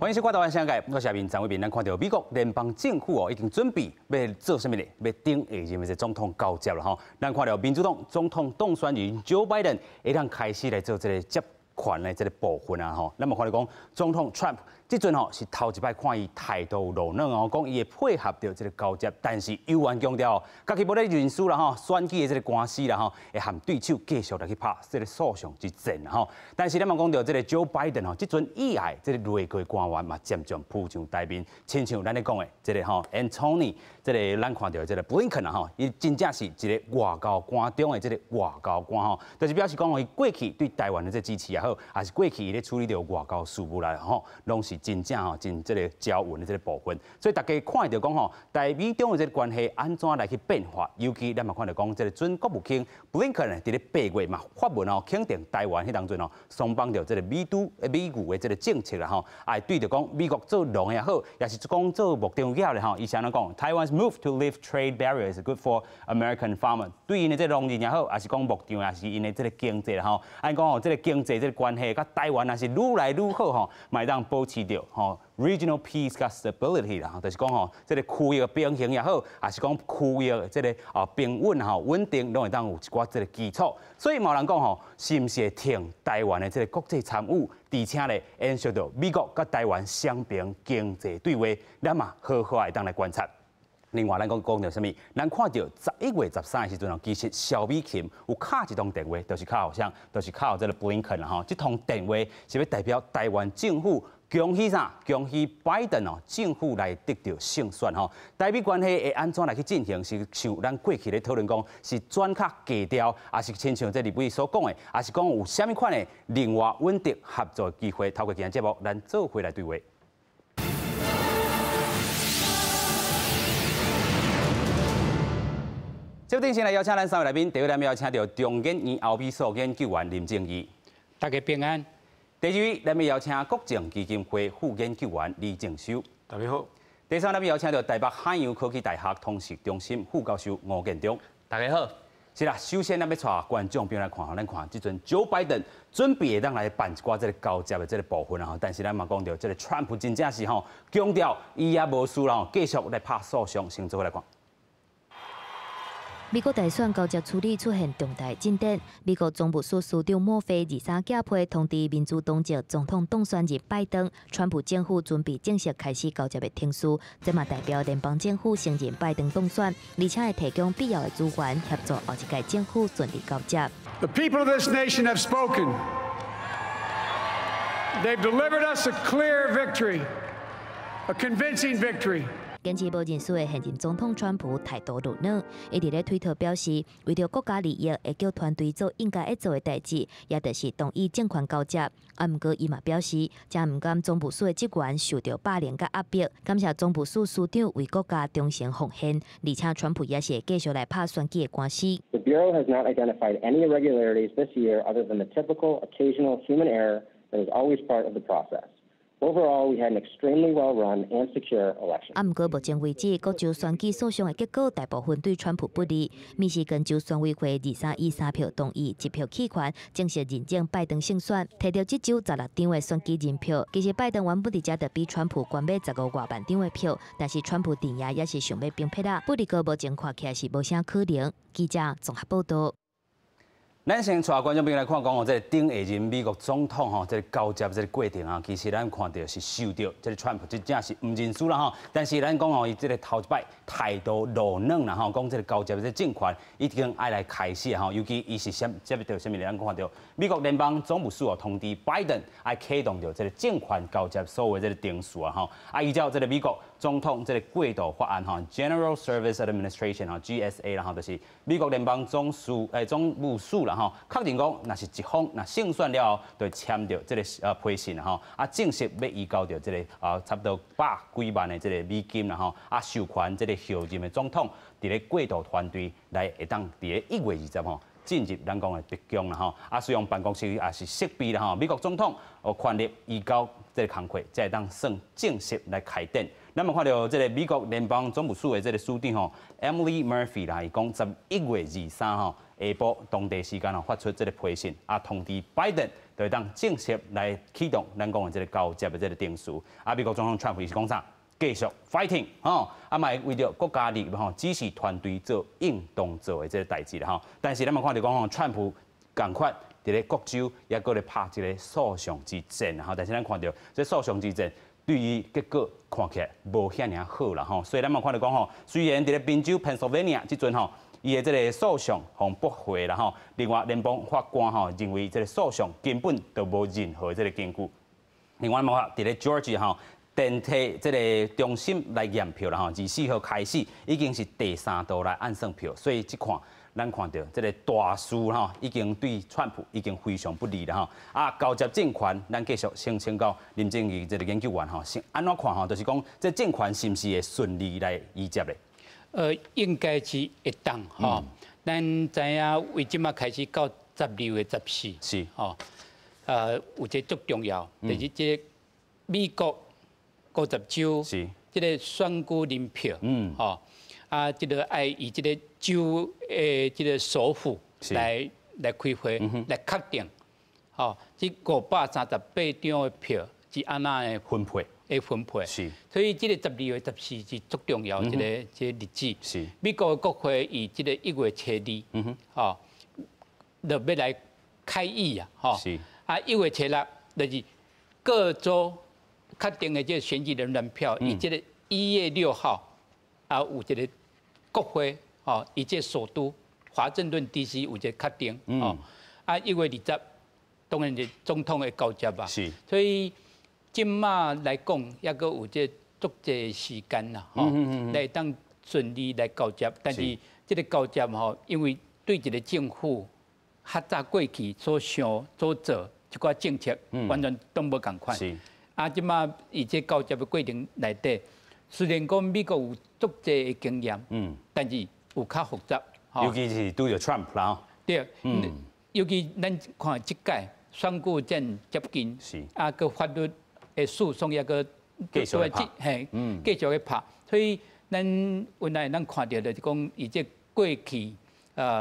欢迎收看《台湾世界》，我是下面张伟斌。咱看到美国联邦政府已经准备要做什么呢？要顶下任的总统交接了吼。咱看到民主党总统当选人 Joe Biden 会当开始来做这个接权的这个部分啊吼。咱嘛看到讲总统 Trump 这阵吼是头一摆看伊态度柔软哦，讲伊会配合到这个交接，但是又愿强调家己无咧认输啦吼，选举的这个官司啦吼，会和对手继续来去拍这个诉讼之战啦吼。但是咱嘛讲到这个 Joe Biden 吼，这阵以外这个内阁官员嘛渐渐浮上台面，亲像咱咧讲的这个吼 Antony， 这个咱看到这个 Blinken 啊吼，伊真正是一个外交官中的这个外交官吼，就是表示讲伊过去对台湾的这支持也好，还是过去伊咧处理着外交事务来吼，拢是真正吼真这个交稳的这个部分。所以大家看到讲吼，台美中的这个关系安怎来去变化，尤其咱嘛看到讲这个准国务卿 Blinken 呢，伫咧8月嘛发文吼肯定台湾迄当中吼，双方着这个美牛的这个政策啦吼，也对着讲美国做龙也好，也是讲做目中鸟咧吼，伊想安讲 Taiwan's move to lift trade barriers is good for American farmer。对因的这农人也好，也是讲目中也是因的这个经济啦吼，按讲吼这个经济这个关系，甲台湾也是愈来愈好吼，嘛当保持着吼 regional peace 甲 stability 啦，就是讲吼这个区域平衡也好，也是讲区域这个平稳吼稳定，拢会当有一寡这个基础。所以某人讲吼，是毋是会挺台湾的这个国际参与，而且咧延续到美国甲台湾双边经济对话，咱嘛好好会当来观察。另外，咱讲到什么？咱看到11月13的时阵哦，其实萧美琴有敲一通电话，就是敲啥？就是敲这个 Blinken 啦吼。这通电话是要代表台湾政府恭喜啥？恭喜拜登哦，政府来得到胜选吼。台美关系会安怎来去进行？是像咱过去咧讨论讲，是转较低调，还是亲像这立委所讲的，还是讲有啥物款的另外稳定合作的机会？透过今日节目，咱做回来对话。接顶先来邀请咱3位来宾，第一位咱们邀请到中研院后壁所研究员林正义，大家平安。第二位咱们邀请国政基金会副研究员李正修，大家好。第三咱们邀请到台北海洋科技大学通识中心副教授吴建中，大家好。是啦，首先咱要带观众朋友来看吼，咱看即阵 Joe Biden 准备会当来办一寡这个交接的这个部分啊，但是咱嘛讲到这个 Trump 真正是吼强调伊也无输啦吼，继续来拍诉讼，先做来看。美国大选交接处理出现重大进展。美国总务署署长莫菲23假批通知民主党籍总统当选人拜登，川普政府准备正式开始交接的程序，这嘛代表联邦政府承认拜登当选，而且会提供必要的资源协助后一届政府顺利交接。The people of this nation have spoken. They've delivered us a clear victory, a convincing victory. 坚持无认输的现任总统川普态度柔软，伊伫咧推特表示，为着国家利益，会叫团队做应该要做的代志，也就是同意政权交接。啊，毋过伊嘛表示，真毋甘总部署的职员受到霸凌甲压迫，感谢总部署署长为国家忠诚奉献，而且川普也是会继续来拍选举的官司。The Bureau has not identified any irregularities this year other than the typical occasional human error that is always part of the process. Overall, we had an extremely well-run and secure election. 啊，毋过目前为止，各州选举诉讼的结果大部分对川普不利。密西根州选委会2313票同意，1票弃权，正式认证拜登胜选，摕到这州16张的选举人票。其实拜登原本伫遮就比川普关买15外万张的票，但是川普镇压也是想要平撇啊，不过目前看起来是无啥可能。记者综合报道。咱先带观众朋友来看讲哦，这个顶下任美国总统吼，这个交接这个过程啊，其实咱看到是受到这个 Trump 真正是唔认输啦吼。但是咱讲哦，伊这个头一摆态度柔软啦吼，讲这个交接这个政权已经爱来开始吼，尤其伊是接到什么呢？咱看到美国联邦总务署哦通知拜登爱启动着这个政权交接所有这个程序啊吼，啊依照这个美国总统这个过渡法案吼 ，General Service Administration 吼 GSA 然后就是美国联邦总务署啦吼，确定讲那是一方那胜选了后，就签着这个批信啦吼，啊正式要移交着这个差不多100几万的这个美金啦吼，啊授权这个现任的总统伫咧过渡团队来会当伫咧1月20号进入咱讲的白宫啦吼，啊使用办公室也是设备啦吼，美国总统权力移交这个工作，才会当算正式来开展。咱们看到这个美国联邦总务署的这个署长吼 Emily Murphy 啦，伊讲11月23号晡当地时间发出这个批信，通知拜登就会当正式来启动咱讲的这个交接的这个定序。美国总统川普是讲啥？继续 fighting 嘛为着国家利益支持团队做应当做的这个代志啦但是咱嘛看到讲川普赶快伫咧各州也搁咧拍一个诉讼之战但是咱看到这诉讼之战对于结果看起来无遐尔好啦所以咱嘛看到讲虽然伫咧宾州 Pennsylvania 即阵伊的这个诉讼互驳回啦另外联邦法官认为这个诉讼根本都无任何这个根据。另外嘛伫咧 Georgia 电梯这个中心来验票啦24号开始已经是第3度来按算票，所以即看咱看到这个大事已经对川普已经非常不利啦交接政权，咱继续先请教林正义这个研究员先安怎看就是讲这政权是不是会顺利来移接咧？应该是会当咱知影为即马开始到12月14是有一个足重要，就是即个美国50州是即个选举人票，即个爱以即个州的即个首府来开会，来确定，即538张的票是安那的分配。分配是，所以这个12月14是足重要一个日子。是，美国的国会以这个1月初2，就要来开议啊，是。1月初6就是各州确定的这个选举人员票，以这个1月6号有一个国会以这首都华盛顿 DC 有一个确定1月20当然是总统的交接吧。是，所以。今嘛来讲，也阁有这足济时间啦，来当顺利来交接。但是这个交接因为对一个政府较早过去所想所做一寡政策，完全都无共款。即嘛以这交接的过程内底，虽然讲美国有足济的经验，但是有较复杂。尤其是对着 Trump 啦。对，尤其咱看即届选举战接近，个法律。诉讼也个继续去拍，所以咱原来咱看到就是讲，以这过去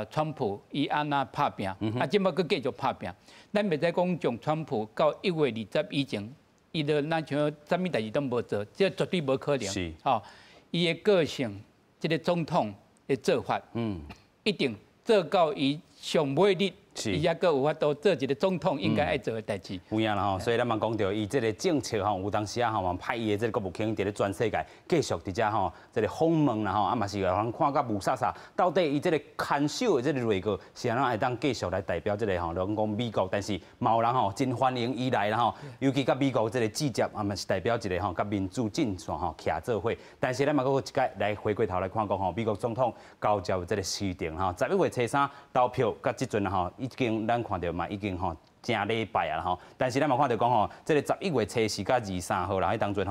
川普伊安那拍拼，即摆佮继续拍拼。咱袂使讲从川普到1月20以前，伊就咱像啥物代志都无做，这绝对无可能。是，伊的个性，这个总统的做法，一定做到伊上尾日。伊也阁有法度做一个总统应该爱做的代志。有影啦所以咱嘛讲到伊这个政策有当时嘛派伊的这个国务卿伫咧全世界继续伫遮这个访问啦嘛是让人看到雾煞煞，到底伊这个看守的这个内阁是安怎会当继续来代表这个咱讲美国，但是嘛有人真欢迎伊来啦尤其甲美国这个季节嘛是代表一个甲民主阵线徛做伙，但是咱嘛搁一届来回过头来看讲美国总统交接这个时程11月初3投票，甲即阵已经咱看到嘛，已经正礼拜啊但是咱嘛看到讲这个11月初4甲23号啦，迄当阵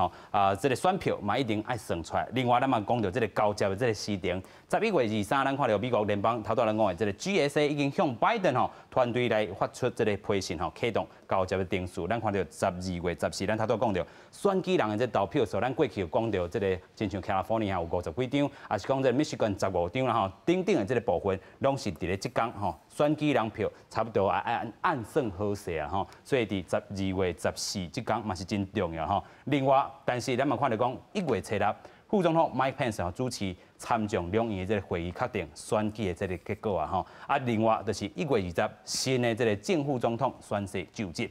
这个选票嘛一定爱算出来。另外咱嘛讲到这个交接的这个时程，11月23，咱看到美国联邦头拄咱讲的这个 GSA 已经向拜登团队来发出这个批信启动交接的定序。咱看到12月14，咱头拄讲到选举人的这投票数，咱过去有讲到这个，真像 California 有50几张，也是讲这 Michigan 15张啦等等的这个部分，拢是伫咧即天选举人票差不多按算好势啊所以伫12月14即天嘛是真重要另外，但是咱嘛看到讲1月初6，副总统 Mike Pence 主持参众两院的这个会议，确定选举的这个结果另外就是1月20新的这个正副总统宣誓就职。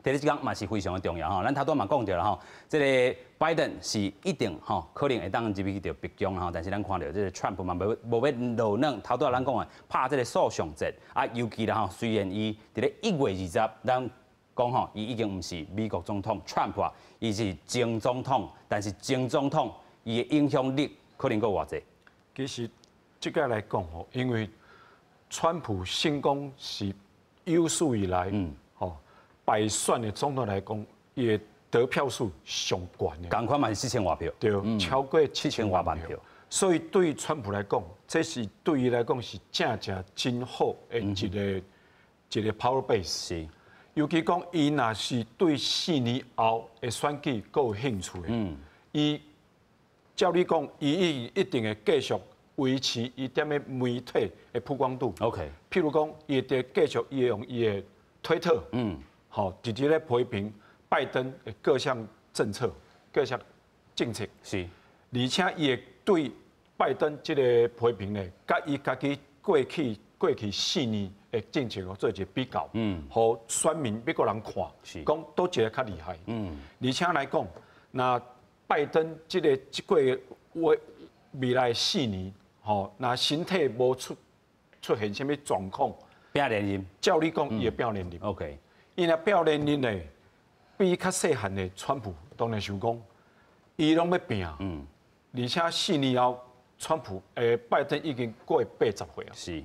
第一天嘛是非常的重要咱头拄嘛讲到啦这个拜登是一定可能会当入去到白宫但是咱看到这个 Trump 嘛无要落软，头拄咱讲的拍这个诉讼战尤其啦虽然伊伫咧1月20，咱讲伊已经唔是美国总统 Trump 伊是前总统，但是前总统伊的影响力可能够偌济。其实这个来讲因为川普成功是有史以来败选的总统来讲，伊的得票数上悬的，同款嘛是4000多票，对，超过7000多万票。所以对于川普来讲，这是对伊来讲是正真好的一个 power base。是，尤其讲伊若是对4年后的选举够有兴趣的，伊照你讲，伊一定会继续维持伊点的媒体的曝光度。OK，譬如讲，伊会继续伊用伊的推特，好，直接咧批评拜登的各项政策、各项政策。是，而且伊会对拜登这个批评呢，甲伊家己过去4年的政策做一个比较，互选民美国人看，讲倒一个较厉害。而且来讲，那拜登这过未来4年，吼，那身体无出现什么状况，变连任，照你讲，伊会变连任。OK，伊若变连任呢，比较细汉的川普当然想讲，伊拢要拼。而且4年后，川普拜登已经过80岁啊。是。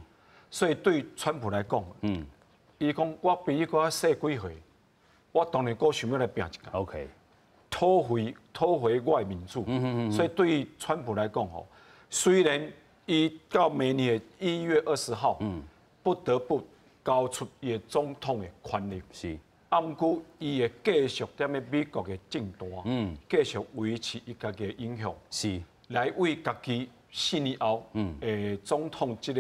所以对川普来讲，伊讲我比伊搁细几岁，我当然搁想要来拼一下。OK。讨回我的民主。所以对于川普来讲吼，虽然伊到明年的1月20号，不得不交出伊的总统的权力。是。毋过伊会继续踮咧美国的政坛，继续维持伊家己的影响。是。来为家己4年后，总统这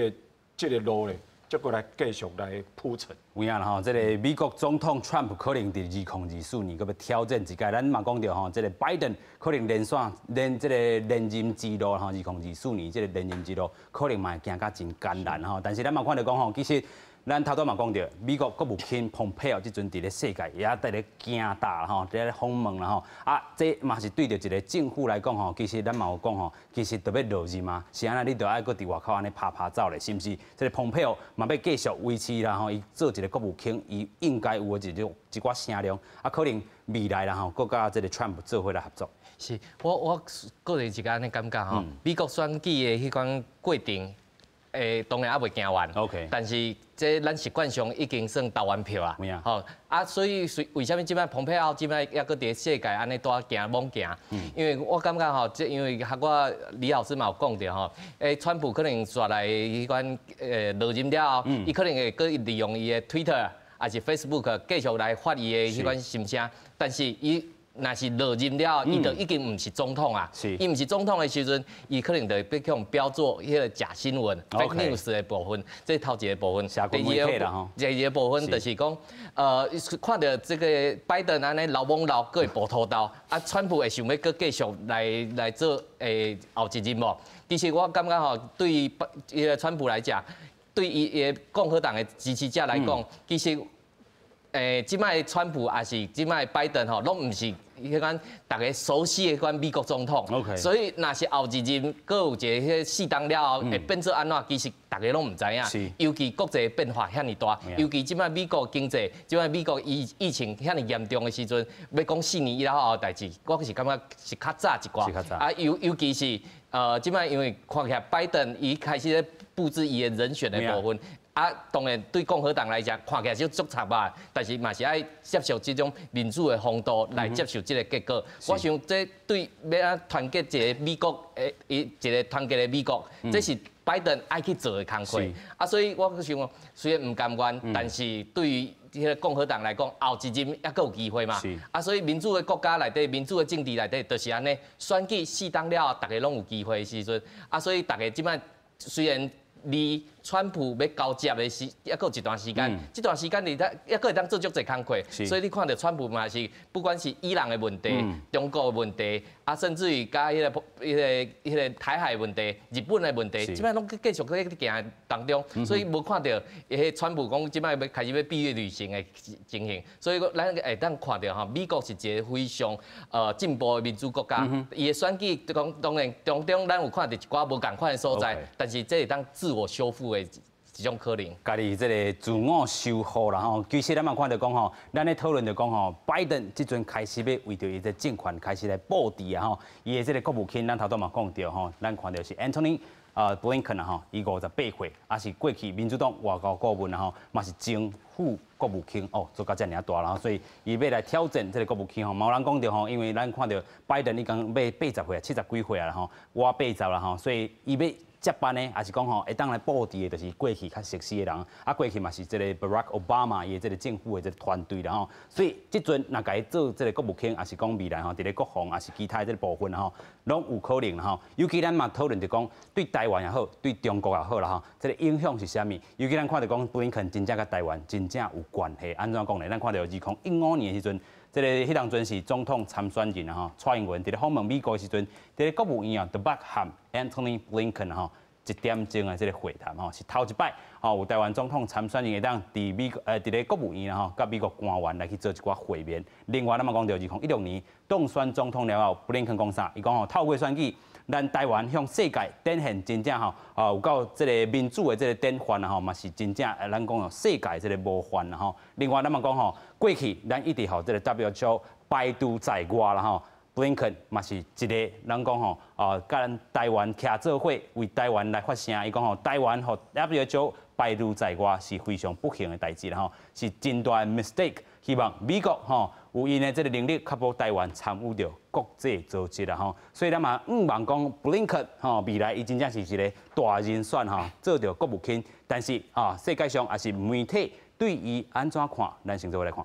个路咧，再过来继续来铺陈。有影啦吼，这个美国总统 Trump 可能伫2024年，佮要挑战一届。咱嘛讲到吼，这个拜登可能这个连任之路吼，2024年这个连任之路可能嘛会行甲真艰难吼。但是咱嘛看到讲吼，其实咱头拄嘛讲到，美国国务卿蓬佩奥即阵伫咧世界也在咧行大啦吼，在咧访问啦吼。这嘛是对着一个政府来讲吼，其实咱嘛有讲吼，其实特别落任嘛，是安尼你着爱搁伫外口安尼拍走咧，是毋是？这个蓬佩奥嘛要继续维持啦吼，伊做一个国务卿，伊应该有一寡声量，可能未来啦吼，搁甲这个 Trump 做伙来合作。是，我个人一个安尼感觉吼，美国选举的迄款过程。当然还未行完 ，OK， 但是这咱习惯上已经算投完票啊，所以为什么即摆蓬佩奥即摆还搁伫世界安尼多行猛行？因为我感觉吼，这因为我李老师嘛有讲着吼，川普可能抓来迄款落任了后，伊可能会搁利用伊的 Twitter 还是 Facebook 继续来发伊的迄款心声，但是伊。若是落任了，伊就已经唔是总统啊。伊唔是总统的时阵，伊可能就被用标做迄个假新闻 （fake news） 的部分，这头一个部分。第二个部分就是讲，看到这个拜登安尼老懵老，搁会步拖刀，川普会想要搁继续来做后一任无？其实我感觉吼，对于川普来讲，对于共和党的支持者来讲，其实。即摆川普也是即摆拜登吼，拢唔是迄款大家熟悉的迄款美国总统。所以若是后一任，搁有一个迄适当了后，会变做安怎？其实大家拢唔知影。尤其国际变化遐尼大，尤其即摆美国经济，即摆美国疫情遐尼严重的时阵，要讲4年以后的代志，我是感觉是较早一寡。尤其是即摆因为看起来拜登伊开始咧布置伊的人选的部分。当然对共和党来讲，看起来就足插吧，但是嘛是爱接受这种民主的风度来接受这个结果。我想这对要团结一个美国一个团结的美国，这是拜登爱去做的工作。所以我想虽然唔甘愿，但是对于迄个共和党来讲，后一任还佫有机会嘛。所以民主的国家内底，民主的政治内底，就是安尼，选举适当了，大家拢有机会的时阵。所以大家即摆虽然离川普要交接的时，还佫有一段时间。这段时间里，还佫会当做足侪工课。所以你看到川普嘛是，不管是伊朗的问题、中国的问题，甚至于甲迄个台海问题、日本的问题，即摆拢继续在行当中。所以无看到迄川普讲即摆要开始要毕业旅行的情形。所以咱会当看到哈，美国是一个非常进步的民主国家。伊的选举当然当中，咱有看到一寡无共款的所在，但是这会当自我修复。一种可能，家己这个自我修复啦吼。其实咱嘛看到讲吼，咱咧讨论着讲吼，拜登即阵开始要为着伊的政权开始来布置啊吼。伊的这个国务卿，咱头拄嘛讲到吼，咱看到是 Antony Blinken 啊吼，伊58岁，也是过去民主党外交顾问啊吼，嘛是前副国务卿哦，做到遮尔大啦，所以伊要来挑战这个国务卿吼。冇人讲到吼，因为咱看到拜登已经要80岁啊，70几岁啊啦吼，我80啦吼，所以伊要接班呢，还是讲吼会当来布置的，就是过去较熟悉的人，啊过去嘛是这个 Barack Obama 伊这个政府的这个团队啦吼，所以即阵若家做这个国务卿，还是讲未来吼，伫咧国防，还是其他这个部分吼，拢有可能啦吼。尤其咱嘛讨论就讲对台湾也好，对中国也好啦吼，这个影响是啥物？尤其咱看到讲布林肯真正甲台湾真正有关系，安怎讲呢？咱看到2015年的时阵。这个迄当阵是总统参选人啊，蔡英文伫咧访问美国的时阵，伫咧国务院啊，就捌和 Antony Blinken 吼1点钟的这个会谈吼，是头一摆吼有台湾总统参选人会当伫美伫咧国务院啊，甲美国官员来去做一寡会面。另外，咱嘛讲到2016年当选总统了后，布林肯讲啥？伊讲吼透过选举，咱台湾向世界展现真正吼有够这个民主的这个典范啊吼，嘛是真正咱讲世界这个模范啊吼。另外，咱嘛讲吼。过去咱一直吼这个 WHO 排除在外啦吼，布林肯嘛是一个咱讲吼甲咱台湾徛做伙，为台湾来发声。伊讲吼，台湾吼 WHO 排除在外是非常不幸的代志啦吼，是真大的 mistake。希望美国吼有因的这个能力，确保台湾参与到国际组织啦吼。所以咱嘛望讲布林肯吼未来伊真正是一个大人选吼，做到国务卿。但是世界上也是媒体对伊安怎看，咱先做来看。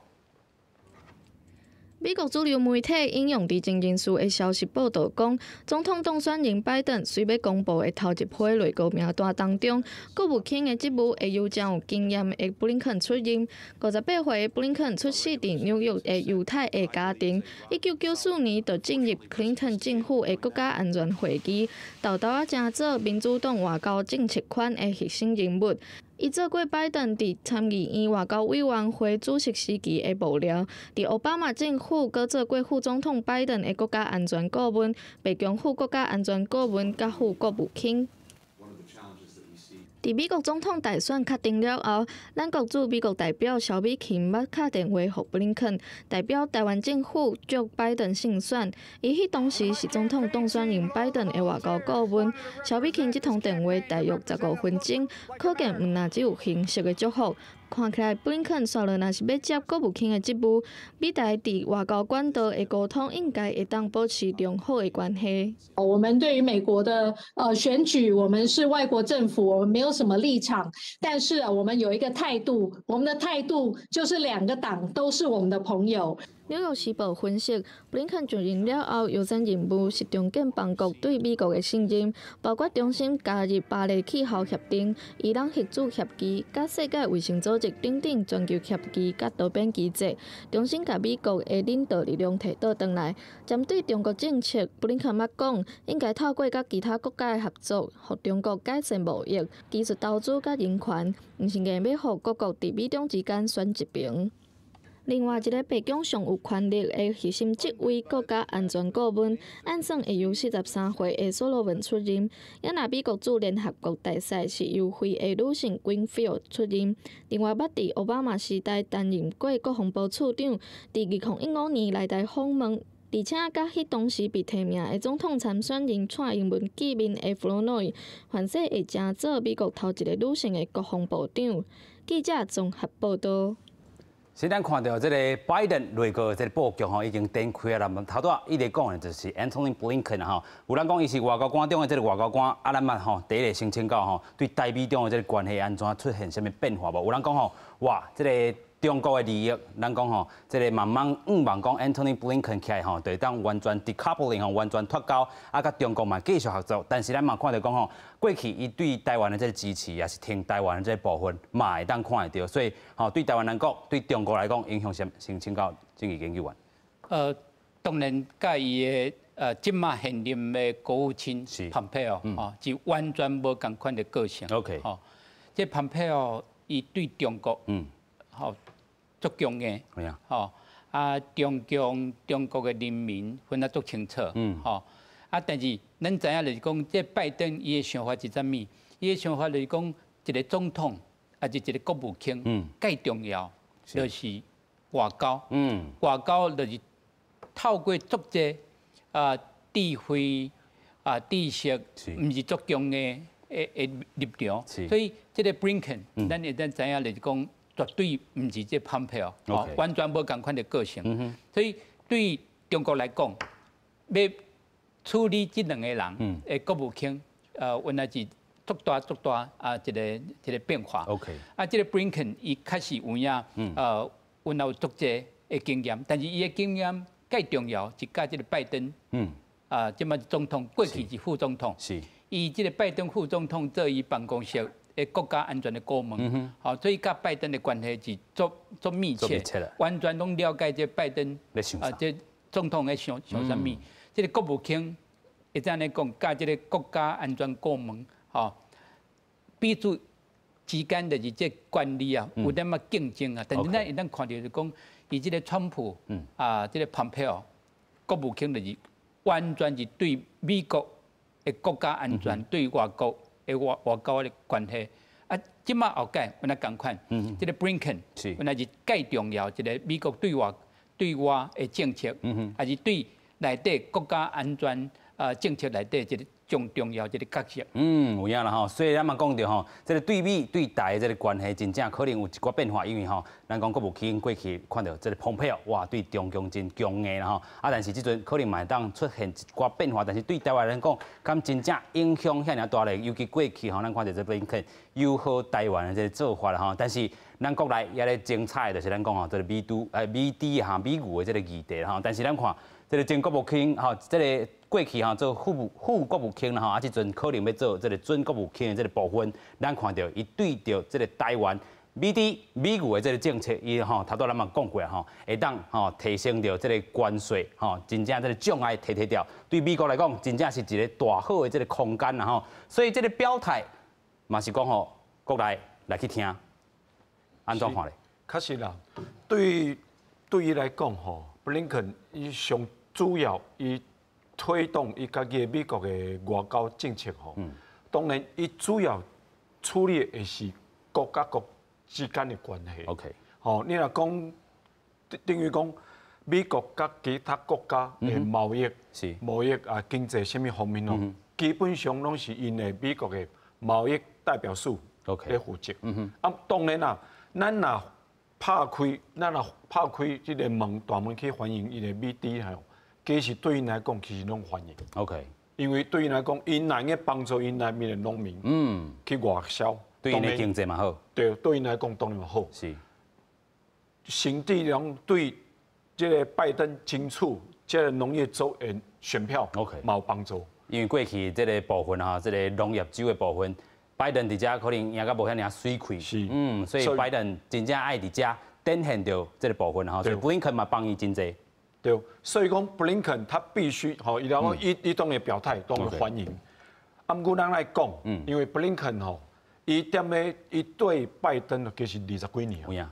美国主流媒体引用知情人士的消息报道讲，总统当选人拜登虽要公布的头一批内阁名单当中，国务卿的职务会由将有经验的布林肯出任。58岁的布林肯出世伫纽约的犹太的家庭，1994年就进入克林顿政府的国家安全会议，豆豆啊正做民主党外交政策圈的核心人物。伊做过拜登伫参议院外交委员会主席时期的幕僚，伫奥巴马政府阁做过副总统拜登的国家安全顾问、白宫副国家安全顾问甲副国务卿。伫美国总统大选确定了后，咱国驻美国代表萧美琴捌敲电话予布林肯，代表台湾政府祝拜登胜选。伊迄当时是总统当选人拜登的外交顾问。萧美琴这通电话大约15分钟，可见毋但只有形式的祝福。看起来，布林肯说了，若是要接国务卿的职务，美台伫外交管道的沟通应该会当保持良好的关系。我们对于美国的选举，我们是外国政府，我们没有什么立场，但是我们有一个态度，我们的态度就是两个党都是我们的朋友。纽约时报分析，布林肯就任了后，优先任务是重建邦国对美国的信任，包括重新加入巴黎气候协定、伊朗核子协议、甲世界卫生组织等等全球协议甲多边机制，重新甲美国的领导力量摕倒转来。针对中国政策，布林肯捌讲，应该透过甲其他国家的合作，互中国改善贸易、技术投资甲人权，毋是硬要互各国伫美中之间选一边。另外一个白宫上有权力的核心职位国家安全顾问，按算会由43岁的苏洛文出任。也若美国驻联合国大使是由非的女性 Greenfield 出任。另外，捌伫奥巴马时代担任过国防部处长，伫2015年来台访问。而且，甲迄当时被提名的总统参选人蔡英文见面的弗洛内，凡说会正做美国头一个女性的国防部长。记者综合报道。现在看到这个拜登内阁这个布局吼，已经展开啦。头拄一直讲的就是 Antony Blinken 吼，有人讲伊是外交官中的这个外交官，啊，咱嘛吼第一个先请教吼，对台美中的这个关系安怎出现什么变化无？有人讲吼，哇，这个中国的利益，咱讲吼，这个慢慢望讲 Antony Blinken 起来吼，就当完全 decoupling 吼，完全脱钩，啊，甲中国嘛继续合作。但是咱嘛看到讲吼，过去伊对台湾的这个支持，也是听台湾的这个部分，嘛会当看得到。所以吼，对台湾来讲，对中国来讲，影响先请教政治研究员。当然，甲伊的即马现任的国务卿蓬佩奥吼，是完全无共款的个性。OK， 吼，这蓬佩奥伊对中国，吼。足强的，吼中国的人民分得足清楚，吼但是咱知影就是讲，这拜登伊的想法是啥物？伊的想法就是讲，一个总统还是一个国务卿，最重要就是外交，外交就是透过足济智慧知识，毋是足强的力量，所以这个 Blinken，咱会知影就是讲。绝对唔是这蓬佩奥，完全无共款的个性。所以对中国来讲，要处理这两个人，国务卿，原来是足大啊一个变化。OK。啊，这个 Blinken 伊确实有影，阮有足济的经验，但是伊的经验介重要是甲这个拜登，即马总统过去是副总统，是。伊这个拜登副总统做伊办公室的国家安全的顾问，所以甲拜登的关系是足密切，完全拢了解这拜登这总统在想啥物。这个国务卿会这样来讲，甲这个国家安全顾问，彼此之间就是这管理啊，有点仔竞争啊。但是咱一旦看到就讲，伊这个川普这个蓬佩奥国务卿就是完全是对美国的国家安全、对外国的外交的关系啊。即马后届，阮来共款，这个 Blinken 原来是介重要一个美国对外的政策，还是对内底国家安全政策内底一个上重要一个角色。有影啦吼，所以咱嘛讲到吼，这个对美对台的这个关系，真正可能有一寡变化，因为吼，咱讲国务卿过去看到这个蓬佩奥，哇，对中共真强硬啦吼，但是即阵可能嘛当出现一寡变化，但是对台湾人讲，敢真正影响遐尔大咧，尤其过去吼，咱看到这布林肯友好台湾的这个做法啦吼，但是咱国内也咧精彩，就是咱讲吼，这个美猪美牛的这个议题啦吼，但是咱看这个前国务卿吼，这个过去吼做副国务卿啦吼，即阵可能要做这个准国务卿的这个部分，咱看到伊对着这个台湾美牛的这个政策，伊吼头拄咱嘛讲过吼，会当吼提升到这个关税吼，真正这个障碍提掉，对美国来讲，真正是一个大好的这个空间啦吼，所以这个表态嘛是讲吼国内来去听，安怎看咧？确实啦，对伊来讲吼，布林肯伊上主要伊推动伊家己美国的外交政策吼，当然伊主要处理的是国甲国之间的关系。OK， 吼，你若讲等于讲美国甲其他国家的贸易啊、经济什么方面哦，基本上拢是因的美国的贸易代表处来负责。当然啦，咱若拍开这个门大门去欢迎伊的美猪吼。其实对因来讲，其实拢欢迎。OK， 因为对因来讲，因能够帮助因内面的农民，去外销，对因的经济嘛好。对，对因来讲当然好。是。甚至讲对这个拜登争取这个农业州的选票，OK， 嘛有帮助。因为过去这个部分哈，这个农业州的部分，拜登伫遮可能赢甲无遐尔水气。是。所以拜登真正爱伫遮展现到这个部分哈，所以布林肯嘛帮伊真济。对，所以讲布林肯他必须吼，伊然后伊当然表态，当然欢迎。按古人来讲，因为布林肯吼，伊伊对拜登其实20几年，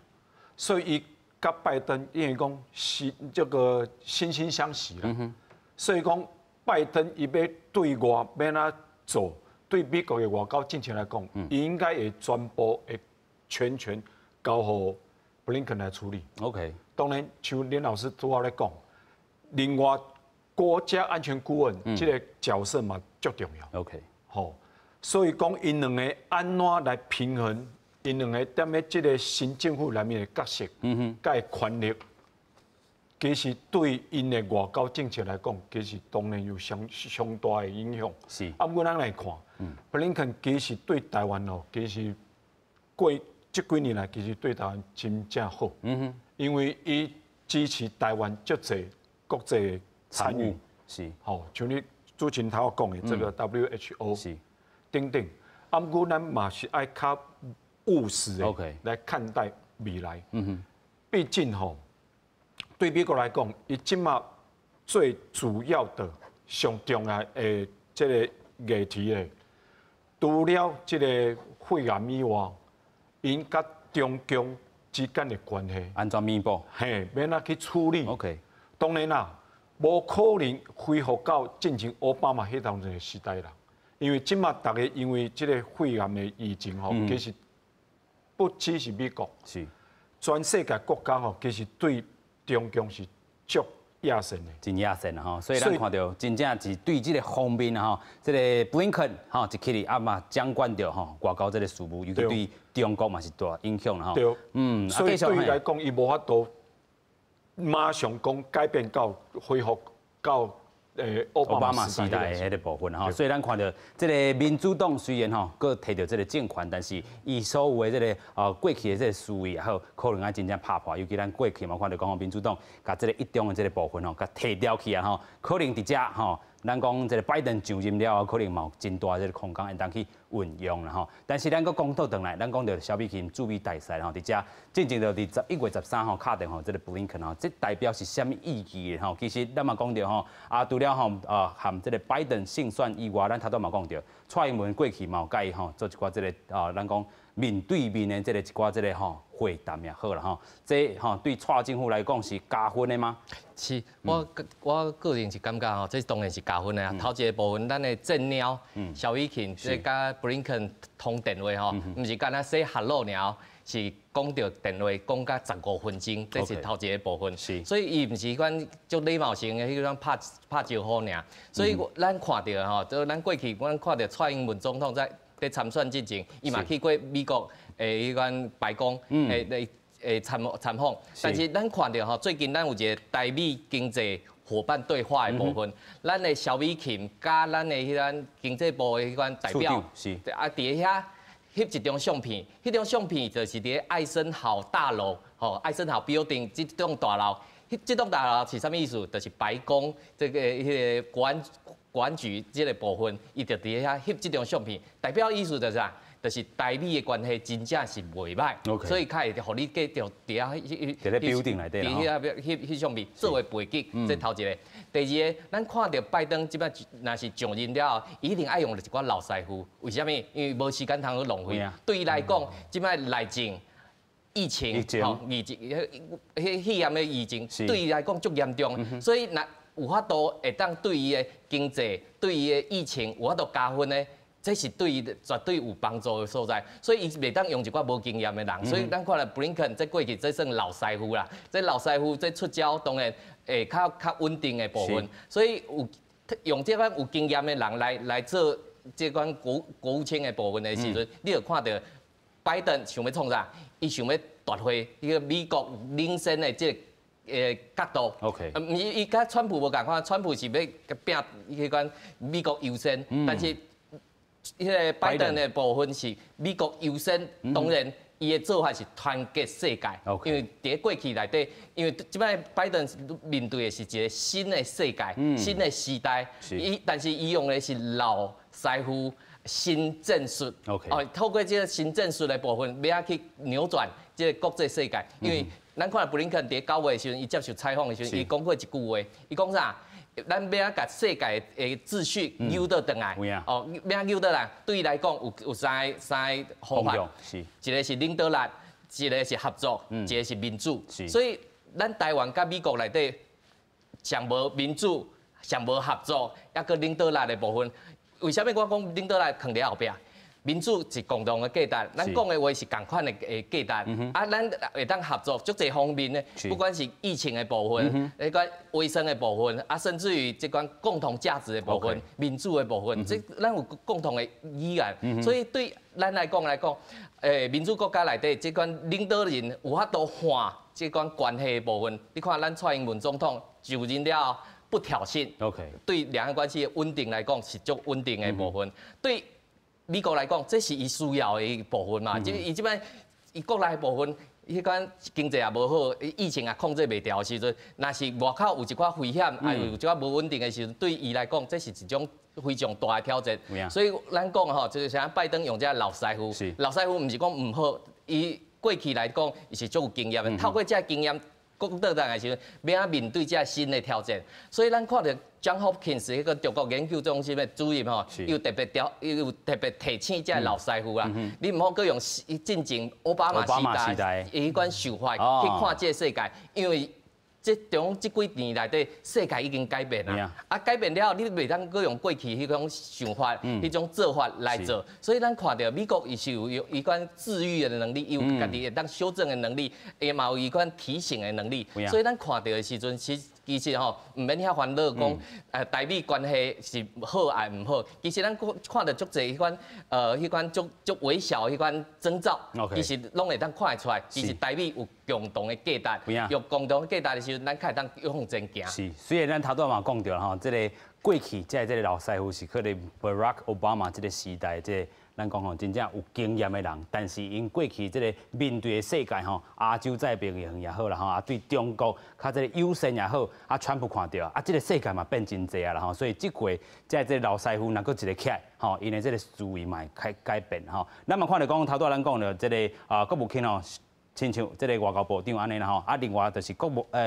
所以伊甲拜登因为讲是这个惺惺相惜啦。所以讲拜登伊要对外要哪做，对美国的外交政策来讲，伊应该会全部会全权交予布林肯来处理。OK。当然，像林老师拄好来讲，另外国家安全顾问这个角色嘛足重要。OK， 好，所以讲因两个安怎来平衡，因两个踮咧这个新政府内面的角色，甲权力，其实对因的外交政策来讲，其实当然有相大的影响。是。按我咱来看，布林肯其实对台湾哦，其实过这几年来，其实对台湾真正好。因为伊支持台湾足侪国际参与，是，吼，像你之前头讲的这个 WHO 是，等等，按过咱嘛是爱较务实的来看待未来。毕竟吼，对美国来讲，伊即马最主要的、上重要的这个议题咧，除了这个肺癌以外，因甲中共之间的关系，安怎弥补？嘿，要哪去处理 ？OK， 当然啦，无可能恢复到进前奥巴马迄当阵的时代啦。因为即马大家因为这个肺癌的疫情吼，其实不只是美国，是全世界国家吼，其实对中共是足亚神的，真亚神哈。所以咱看到真正是对这个方面哈，这个布林肯哈一起哩啊嘛掌管着哈外交这个事务，尤其对中国嘛是大影响啦哈。对，所以对伊来讲，伊无法度马上讲改变到恢复到奥巴马时代的迄个部分哈，对所以咱看到这个民主党虽然吼，佮摕到这个政权，但是伊所有的这个过去的这个思维也好，可能要真正拍破。尤其咱过去嘛看到讲，民主党甲这个一中的这个部分吼，甲摕掉去啊吼，可能伫遮吼。咱讲这个拜登上任了后，可能嘛有真大这个空间会当去运用啦吼。但是咱个讲倒转来，咱讲到萧美琴驻美大使吼，伫遮进前就伫1月13号敲定吼，这个布林肯吼，这代表是什么意义吼？其实咱嘛讲到吼，除了吼含这个拜登胜选以外，咱头都嘛讲到，蔡英文过去嘛有甲伊吼做一寡这个咱讲面对面的这个一寡这个吼会谈也好啦吼，这吼对蔡政府来讲是加分的吗？是，我个人是感觉吼，这当然是加分的啊。头一个部分，咱的政鸟萧美琴即甲布林肯通电话吼，毋是干那说hello尔，是讲到电话讲甲15分钟，这是头一个部分。所以伊毋是讲足礼貌性的迄种拍招呼尔。所以咱看到吼，就咱过去咱看到蔡英文总统在参选之前，伊嘛去过美国迄款白宫参访，但是咱看到吼，最近咱有一个台美经济伙伴对话的部分，咱的萧美琴加咱的迄款经济部的迄款代表，啊，伫遐翕一张相片，迄张相片就是伫爱森豪大楼，爱森豪 building 这栋大楼，这栋大楼是啥物意思？就是白宫这个迄个国安局这个部分，伊就伫遐翕这张相片，代表意思就是啥？就是台美的关系真正是袂歹，所以开会互你继续伫遐翕相片作为背景，这头一个。第二个，咱看到拜登即摆若是上任了后，一定爱用一寡老师傅。为什么？因为无时间通去浪费。对伊来讲，即摆内政、疫情、肺炎的疫情，对伊来讲足严重。所以若有法度会当对伊的经济、对伊的疫情有法度加分呢？这是对伊绝对有帮助的所在，所以伊袂当用一寡无经验的人，所以咱看了布林肯这过去这算老师傅啦，这老师傅这出招当然会较稳定的部分，所以有用这款有经验的人来做这款国务卿的部分的时阵，你就看到拜登想要创啥？伊想要夺回一个美国领先的这角度。OK， 伊甲川普无共款，川普是要拼迄款美国优先，但是。迄个拜登的部分是美国优先，当然伊的做法是团结世界，因为伫过去内底，因为即摆拜登面对的是一个新的世界、新的时代，但是伊用的是老师傅新战术，透过这个新战术的部分，要去扭转这个国际世界，因为咱看布林肯伫9月的时阵，伊接受采访的时阵，伊讲过一句话，伊讲啥？咱要甲世界的秩序扭倒转来，要扭倒来，对伊来讲有三个方法，一个是领导力，一个是合作，一个是民主。所以咱台湾甲美国内底上无民主、上无合作，抑个领导力的部分，为什么我讲领导力藏伫后壁？民主是共同的价值，咱讲的话是共款的价值，咱会当合作足侪方面呢，不管是疫情的部分，那个卫生的部分，甚至于这款共同价值的部分，民主的部分，这咱有共同的语言，所以对咱来讲，民主国家内底这款领导人有法度换这款关系的部分，你看咱蔡英文总统就任了后不挑衅，对两岸关系的稳定来讲是足稳定的部分，对。美国来讲，这是伊需要的一部分嘛，伊即摆伊国内部分，迄款经济也无好，疫情也控制袂掉的时阵，若是外口有一寡危险，也有一寡无稳定的时阵，对伊来讲，这是一种非常大的挑战。所以咱讲吼，就是像拜登用这老师傅，老师傅毋是讲唔好，伊过去来讲，伊是足有经验的，透过这经验。讲倒来的时候，要面对这新的挑战，所以咱看到 John Hopkins 迄个中国研究中心的主任吼，又特别提醒这老师傅啦，你唔好搁用进前奥巴马时代迄款想法去看这个世界，因为这几年内底世界已经改变啦，改变了，你袂当搁用过去迄种想法、迄种做法来做，所以咱看到美国伊是有伊款治愈的能力，有家己会当修正的能力，也嘛有伊款提醒的能力，所以咱看到的时阵，其实吼，唔免遐烦恼讲，台美关系是好还唔好，其实咱看到足侪迄款足微小迄款征兆，其实拢会当看得出来，其实台美有共同的价值，用共同的价值的时候，咱才会当往前行。是，虽然咱头段嘛讲到哈，这个过去即个老师傅是可能 Barack Obama 这个时代这。咱讲吼，真正有经验的人，但是因过去即个面对的世界吼，亚洲太平洋也好啦吼，啊对中国较即个优先也好，啊全部看到，啊即个世界嘛变真济啊啦吼，所以即回即个老师傅若搁一个起来吼，因的即个思维嘛改变吼。咱嘛看到讲头段咱讲到即个国务卿吼。亲像这个外交部长安尼啦吼，啊另外就是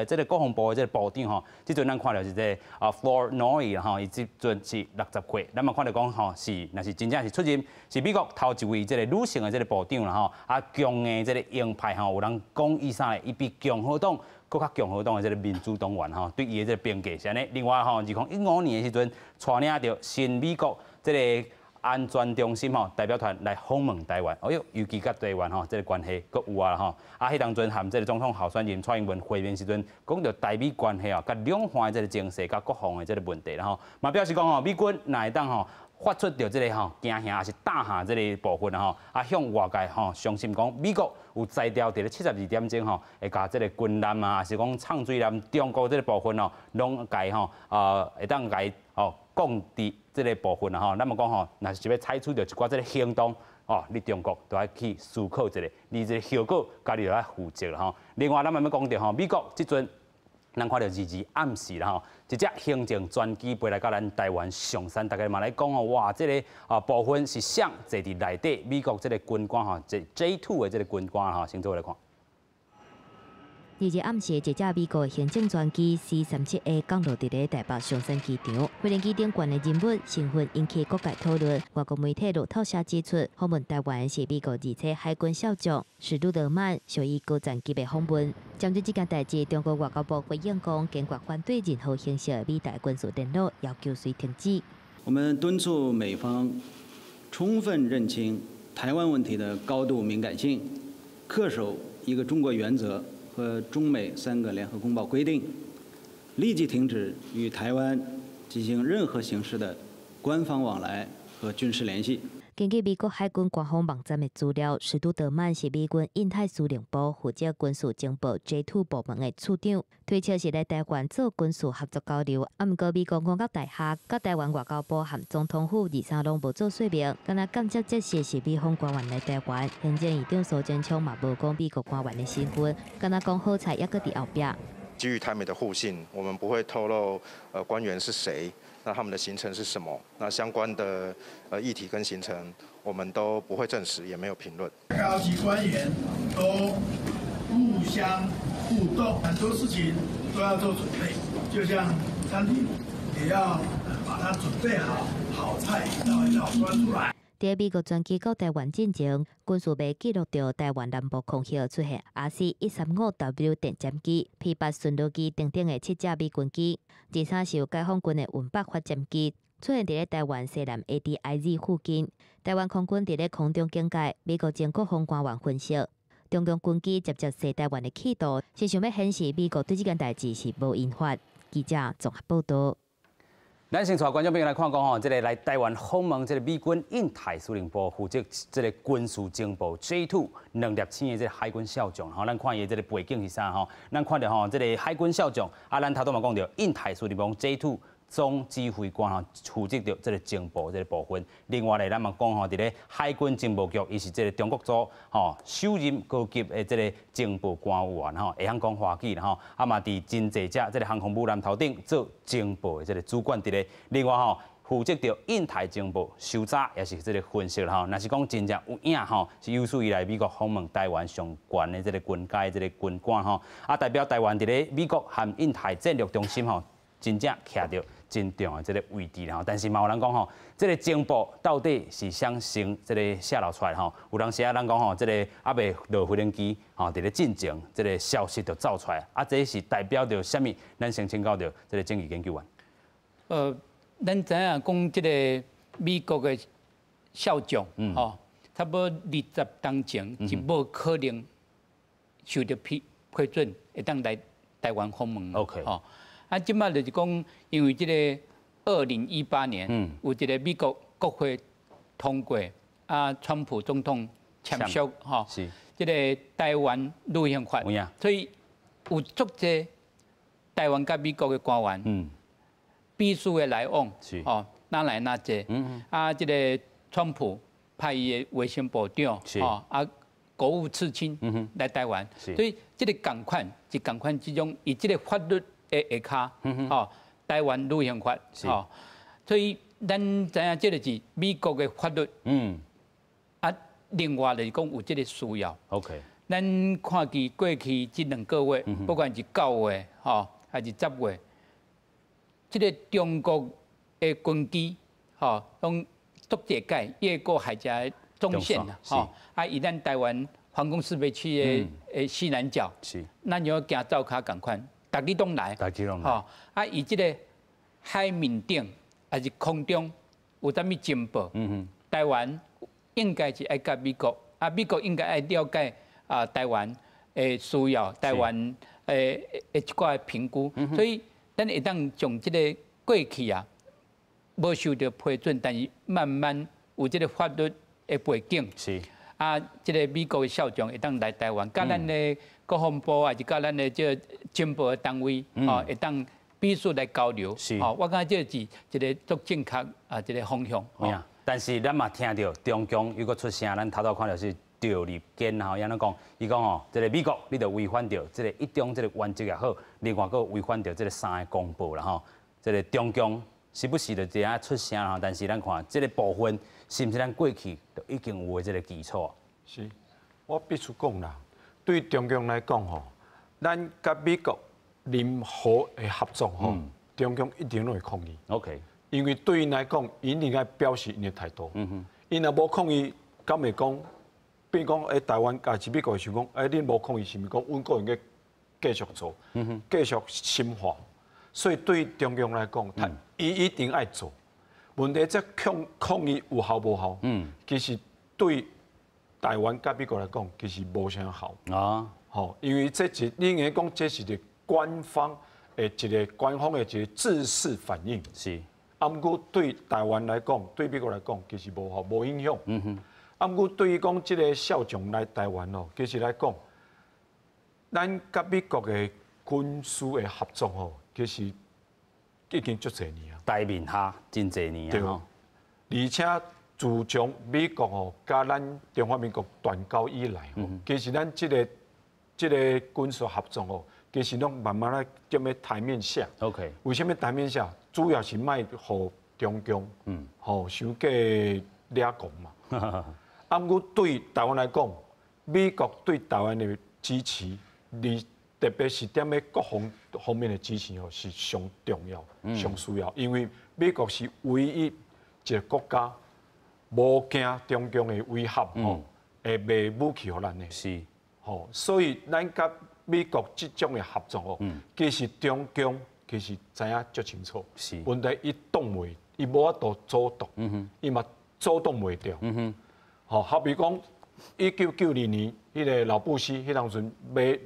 这个国防部的这个部长吼，即阵咱看到是这个Flournoy 啦吼，伊即阵是60岁，咱嘛看到讲吼是，若是真正是出任是美国头一位这个女性的这个部长啦吼，啊强的这个鹰派吼，有人讲伊啥嘞？伊比共和党更较共和党的这个民主党员吼，对伊的这个评价是安尼。另外吼，2015年的时阵，带领着新美国这个。安全中心吼代表团来访问台湾，哎呦，尤其甲台湾吼这个关系阁有啊吼，啊，迄当阵含这个总统候选人蔡英文会面时阵，讲到台美关系啊，甲两岸的这个情势，甲国防的这个问题啦吼，嘛表示讲吼，美军若会当吼发出着这个吼惊吓，还是打下这个部分吼，啊向外界吼相信讲美国有裁掉伫咧72点钟吼，会甲这个军舰啊，还是讲畅水艦中国这个部分吼，拢甲吼会当甲哦。降低这个部分啦吼，咱们讲吼，若是要采取着一寡这个行动哦，你中国都要去思考一下，你这个效果家己就要负责啦吼。另外，咱们要讲到吼，美国即阵咱看到暗示啦吼，一只行政专机飞来到咱台湾上山，大家嘛来讲吼，哇，这个部分是想坐伫内底，美国这个军官吼，这 J2 的这个军官吼，先做来看。日暗时，一只美国行政专机 C-37A 降落伫咧台北松山机场，飞行机顶悬的人物身份引起各界讨论。外国媒体路透社指出，访问台湾是美国2册海军少将史杜德曼属于高层级的访问。针对这件代志，中国外交部回应讲，坚决反对任何形式的美台军事联络，要求随停止。我们敦促美方充分认清台湾问题的高度敏感性，恪守一个中国原则。和中美3个联合公报规定，立即停止与台湾进行任何形式的官方往来和军事联系。根据美国海军官方网站的资料，史杜德曼是美军印太司令部负责军事情报 J2 部门的处长，推测是来台湾做军事合作交流。不过，美国公教大厦、甲台湾外交部和总统府23拢无做说明，敢若间接揭示是美方官员来台湾。行政院长苏贞昌嘛无讲美国官员的身份，敢若讲好彩也搁伫后壁。基于台美的互信，我们不会透露官员是谁，那他们的行程是什么，那相关的议题跟行程，我们都不会证实，也没有评论。高级官员都互相互动，很多事情都要做准备，就像餐厅也要把它准备好，好菜一道端出来。在美国专机到台湾进前，军事部记录到台湾南部空域出现 RC-135W 电侦机、P-8巡逻机等等的7架美军机。第三是有解放军的运8发战机出现在台湾西南 ADIZ 附近。台湾空军在空中警戒，美国前国防官员分析，中共军机直接射台湾的企图，是想要显示美国对这件代志是无引发。记者综合报道。咱先带观众朋友来看讲吼，这个来台湾访问这个美军印太司令部负责这个军事情报 J2 2粒星的这个海军少将吼，咱看伊这个背景是啥吼？咱看到吼，这个海军少将啊，咱头拄嘛讲到印太司令部 J2。总指挥官吼负责着这个情报这个部分。另外咧，咱嘛讲吼，伫咧海军情报局，伊是这个中国组吼首任高级的这个情报官员吼，会晓讲华语啦吼。啊嘛，伫真济只这个航空母舰头顶做情报的这个主管伫咧。另外吼，负责着印太情报收查也是这个分析啦吼。若是讲真正有影吼，是有史以来美国访问台湾上悬的这个军阶这个军官吼，啊代表台湾伫咧美国和印太战略中心吼，真正徛着真重的这个位置啦，但是嘛有人讲吼，这个情报到底是想先这个泄露出来吼？有当时啊，咱讲吼，这个还未落飞行机吼，伫咧进前，这个消息就走出来，啊，这是代表着什么？咱先请教着这个政治研究员。咱知影讲这个美国的少将，吼，差不多20当前是无可能受到批准，会当来台湾访问。OK， 吼。啊，即摆就是讲，因为这个2018年，有一个美国国会通过，啊，川普总统签署吼，这个台湾旅行法，所以有足济台湾甲美国的官员，必须的来往，吼，哪来哪济，啊，这个川普派伊的卫生部长，吼，啊，国务次卿来台湾，所以这个共款是共款之中，以这个法律的下骹，吼，台湾旅行法，吼，所以咱知影这个是美国的法律，啊，另外就是讲有这个需要。OK， 咱看见过去这2个月，不管是9月吼，还是10月，这个中国的军机吼，拢足济界越过海峡中线啦，吼，啊，以咱台湾防空识别区的西南角，咱要行走卡共款，逐日拢来，吼，啊，以这个海面顶还是空中有啥物情报，台湾应该是爱甲美国，啊，美国应该爱了解啊台湾的需要，台湾一寡的评估，所以咱会当从这个过去啊，无受到批准，但是慢慢有这个法律的背景，啊，这个美国的校长会当来台湾，甲咱的国防部啊，是甲咱的这情报的单位，会当必须来交流，我感觉这是一个足正确啊，一个方向。但是咱嘛听到中共又搁出声，咱头看到是钓入监吼，安怎讲？伊讲吼，这个美国你着违反着这个一中这个原则也好，另外搁违反着这个3个公报啦吼。这个中共时不时就这样出声啦，但是咱看这个部分是毋是咱过去就已经有的这个基础啊？是，我必须讲啦，对中共来讲吼，咱甲美国任何的合作吼，中共一定都会抗议。OK。因为对因来讲，因应该表示因的态度。因若无抗议，敢会讲，比如讲，台湾也是美国想讲，恁无抗议，是毋讲，阮个应该继续做，继续深化。所以对中共来讲，伊一定爱做。问题这抗议有效无效？其实对台湾甲美国来讲，其实无啥效。吼，因为这是你应该讲，这是一个官方的一个制式反应。是。啊，毋过对台湾来讲，对美国来讲，其实无效、无影响。啊，毋过对于讲即个校长来台湾哦，其实来讲，咱甲美国的军事的合作哦，其实已经足侪年啊。台面下真侪年啊吼。而且自从美国哦，甲咱中华民国断交以来哦，其实咱即个军事合作哦，其实拢慢慢来踮咧台面下。OK。为什么台面下？主要是卖互中共，吼想过掠讲嘛。啊，毋过对台湾来讲，美国对台湾的支持，特别是踮咧各方面的支持哦，是上重要、上需要。因为美国是唯一一个国家无惊中共的威胁，吼，会卖武器互咱的。是，吼，所以咱甲美国这种的合作哦，其实中共。其实知影足清楚，问题伊挡袂，伊无法度阻挡，伊嘛阻挡袂掉。好，好比讲1992年，迄个老布希迄当阵卖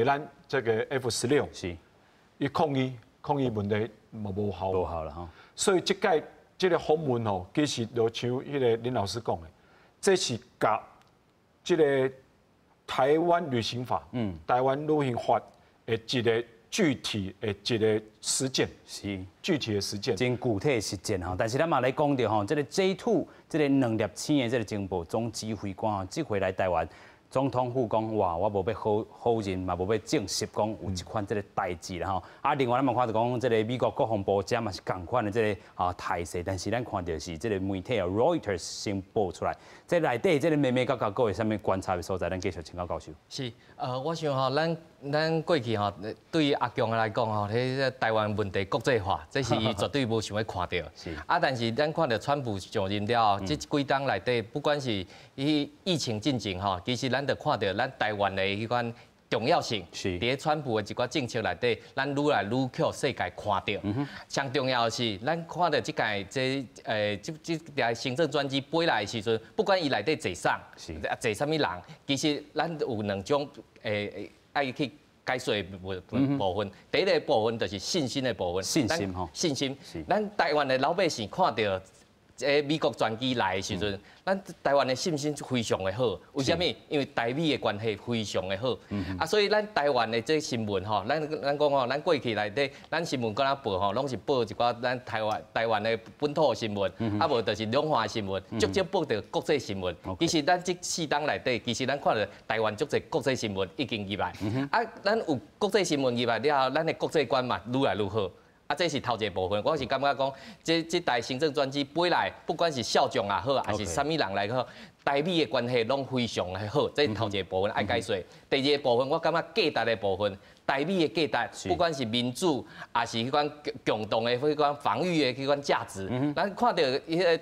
咱这个 F-16，是，伊抗议问题嘛无效，无效了哈。所以这届这个访问吼，其实就像迄个林老师讲的，这是甲这个台湾旅行法，台湾旅行法的一个。具体的一个实践是具体的实践，真具体的实践吼。但是咱嘛来讲到吼，这个 J2 这个2粒星的这个情报总指挥官吼，这回来台湾，总统府讲哇，我无要否认，嘛无要证实讲有一款这个代志啦吼。啊，另外咱嘛看到讲，这个美国国防部长嘛是同款的这个态势，但是咱看到是这个媒体Reuters 先报出来，这内底这个咩角各有啥物观察的所在，咱继续请教教授。是，我想吼，咱过去吼，对于阿强来讲吼，迄台湾问题国际化，这是伊绝对无想要看到。是。啊，但是咱看到川普上任了后，这几档内底，不管是伊疫情进程吼，其实咱就看到咱台湾的迄款重要性。是。伫川普的一寡政策内底，咱愈来愈靠世界看到。上重要的是，咱看到这届这台行政专机飞来的时阵，不管伊内底坐啥，坐啥物人，其实咱有2种爱去解说的部分，第一个部分就是信心的部分。信心吼，信心。咱台湾的老百姓看到美国专机来的时阵，咱台湾的信心非常的好。为什么？因为台美的关系非常的好。啊，所以咱台湾的这新闻吼，咱讲吼，咱过去内底，咱新闻搁哪报吼，拢是报一寡咱台湾的本土新闻，啊无就是两岸新闻，足少报着国际新闻。其实咱这4档内底，其实咱看到台湾足侪国际新闻已经入来。啊，咱有国际新闻入来了后，咱的国际观嘛愈来愈好。啊，这是头一个部分，我是感觉讲，这台行政专机飞来，不管是校长也好，还是啥物人来好，台美的关系拢非常的好，这是头一个部分爱解说。第二个部分，我感觉价值的部分，台美的价值，不管是民主，还是迄款共同的迄款防御的迄款价值，咱看到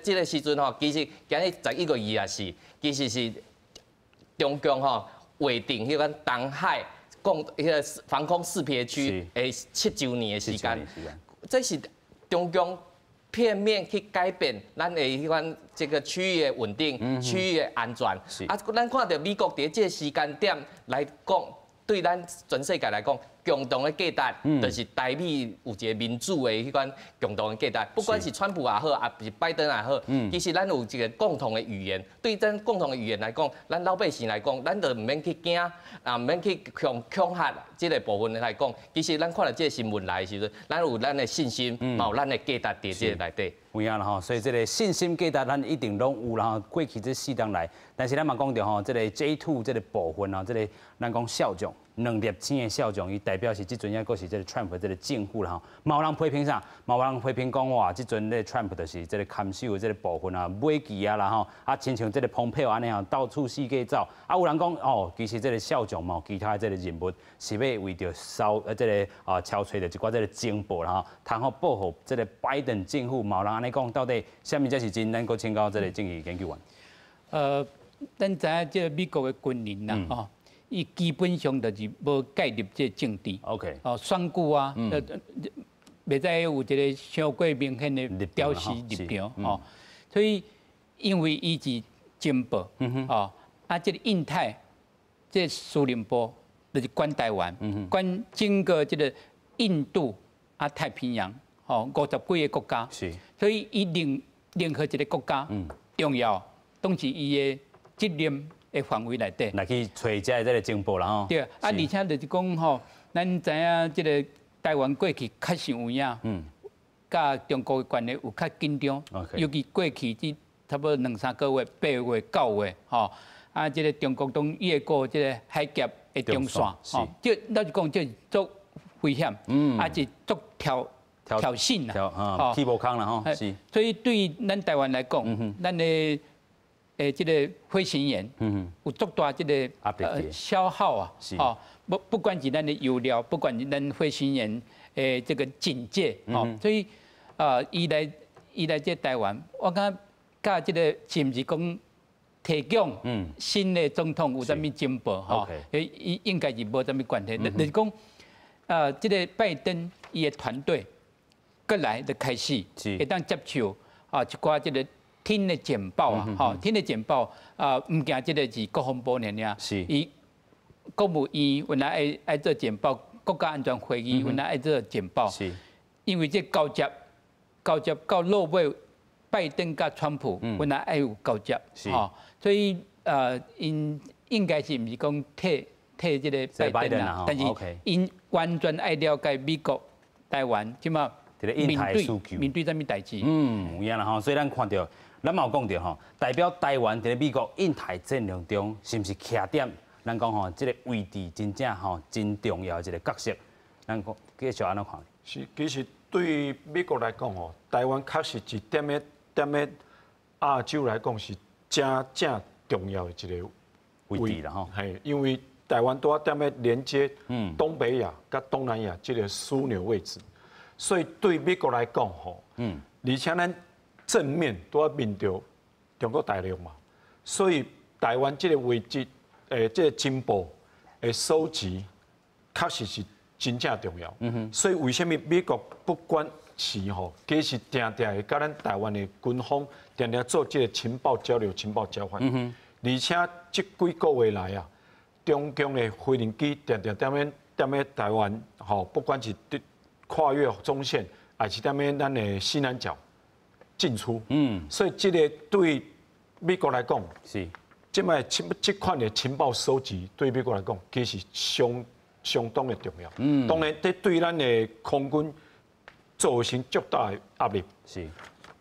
这个时阵吼，其实今日11月2日是，其实是中共吼划定迄款东海。迄个防空识别区诶7周年的时间，这是中共片面去改变咱的迄款这个区域的稳定、区域的安全。啊，咱看到美国伫这个时间点来讲，对咱全世界来讲，共同的价值就是台美有一个民主的迄款共同的价值，不管是川普也好，啊是拜登也好，其实咱有一个共同的语言。对咱共同的语言来讲，咱老百姓来讲，咱就唔免去惊，啊唔免去恐吓这个部分来讲。其实咱看到这个新闻来的时阵，咱有咱的信心，嘛有咱的价值伫这个内底。有影啦吼，所以这个信心价值咱一定拢有啦吼。过去这4档来，但是咱嘛讲到吼，这个 J2 这个部分啊，这个咱讲校长。2粒星的校长，伊代表是即阵也阁是这个 Trump 这个政府啦吼，嘛有人批评啥？嘛有人批评讲哇，即阵咧 Trump 就是这个看守的这个部分啊，买旗啊啦吼，啊亲像这个蓬佩奥安尼吼，到处四界走。啊有人讲哦，其实这个校长嘛，其他的这个人物是要为着这个敲吹的一寡这个情报啦吼，通好保护这个拜登政府。嘛有人安尼讲，到底啥物才是真？咱阁请教这个政治研究员。咱知影这个美国的军人啦吼。伊基本上就是无介入这政治 ，OK， 选举啊，袂使有一个相过明显的表示立场哦。所以因为伊是情报，啊，这个印太，这司令部就是管台湾，管整个这个印度啊太平洋，50几个国家，所以伊任何一个国家重要，都是伊的责任。的范围内底，来去找这个情报啦吼。对，啊，而且就是讲吼，咱知影这个台湾过去较是有影，甲中国的关系有较紧张，尤其过去这差不多2、3个月、8月、9月，吼，啊，这个中国都越过这个海峡的中线，吼，就那就讲这足危险，啊，是足挑衅啦，起无空啦吼，是。所以对咱台湾来讲，咱的这个飞行员，有足大这个消耗啊，不管是咱的油料，不管是咱飞行员这个警戒，所以伊来这台湾，我感觉甲这个是不是讲提供新的总统有啥物进步哈？应该是无啥物关系，就是讲这个拜登伊的团队过来的开始，会当接受一寡这个。听的简报啊，吼，听的简报唔惊这个是国防部尔尔，伊国务院原来爱做简报，国家安全会议原来爱做简报，因为这交接到落尾，拜登甲川普原来爱有交接，吼，所以应该是唔是讲替这个拜登啦，但是因完全爱了解美国、台湾，即嘛面对啥物代志，有影啦吼，所以咱看到。咱嘛有讲到吼，代表台湾伫美国印太战略中，是毋是徛点？咱讲吼，这个位置真正吼真重要的一个角色。咱讲继续安怎看？是，其实对美国来讲吼，台湾确实是踮咧亚洲来讲是正重要的一个位置啦吼。系，因为台湾都要踮咧连接东北亚甲东南亚这个枢纽位置，所以对美国来讲吼，而且咱。正面都要面对中国大陆嘛，所以台湾这个位置，这个情报的收集，确实是真正重要。所以为什么美国不管是吼，其实定会甲咱台湾的军方定做这个情报交流、情报交换。而且这几个月来啊，中共的飞行机定踮台湾，吼，不管是跨越中线，还是踮咱的西南角。进出。所以这个对美国来讲是，这款的情报收集对美国来讲其实相当的重要。当然，这对咱的空军造成巨大的压力。是。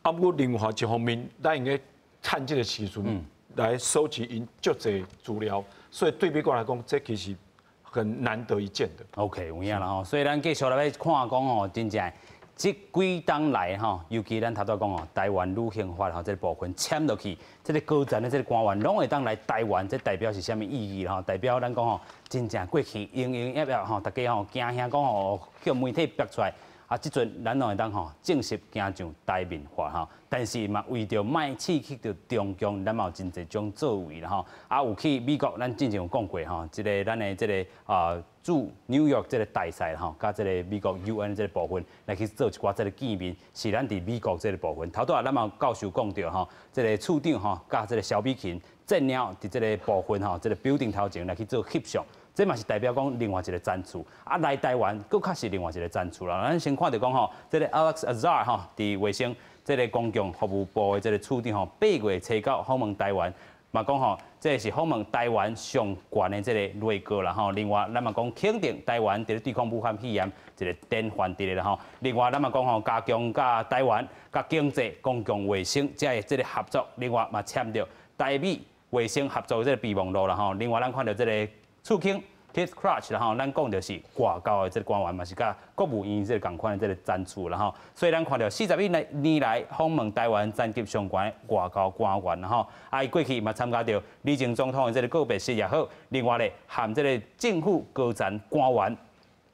啊，不过另外一方面，咱应该趁这个时阵来收集因足侪资料，所以对美国来讲，这其实很难得一见的。OK， 有影啦吼，所以咱继续来看讲吼，真正这几冬来吼，尤其咱头拄讲吼，台湾旅行法吼这个部分签落去，这个高层的这个官员拢会当来台湾，这代表是啥物意义吼？代表咱讲吼，真正过去营营役役吼，大家吼惊吓讲吼，叫媒体逼出来。啊，即阵咱拢会当吼正式行上台面化吼，但是嘛为着卖刺激到中共，咱嘛有真侪种作为啦吼。啊，有去美国，咱之前有讲过吼，即个咱的即个驻纽约即个大使吼，甲即个美国 UN 即个部分来去做一寡即个见面，是咱伫美国即个部分。头拄啊，咱嘛教授讲到吼，即个处长吼，甲即个萧美琴正鸟伫即个部分吼，即个表定头前来去做翕相。这嘛是代表讲另外一个战处，啊来台湾，佫较是另外一个战处啦。咱先看到讲吼，这个 Alex Azar 吼，伫卫星这个公共服务部的这个处长吼，8月初9访问台湾，嘛讲吼，这是访问台湾上悬的这个内阁啦吼。另外，咱嘛讲肯定台湾伫咧对抗武汉肺炎一个典范伫咧啦吼。另外，咱嘛讲吼，加强甲台湾甲经济公共卫生这个合作。另外嘛签着台美卫生合作这个备忘录啦吼。另外，咱看到这个。厝庆 Keith Krach 啦吼，咱讲的是外交的这个官员嘛，是甲国务院这个共款的这个赞助啦吼，所以咱看到41年来访问台湾战级相关外交官员啦吼，啊伊过去嘛参加到李前总统的这个告别式也好，另外咧含这个政府高层官员，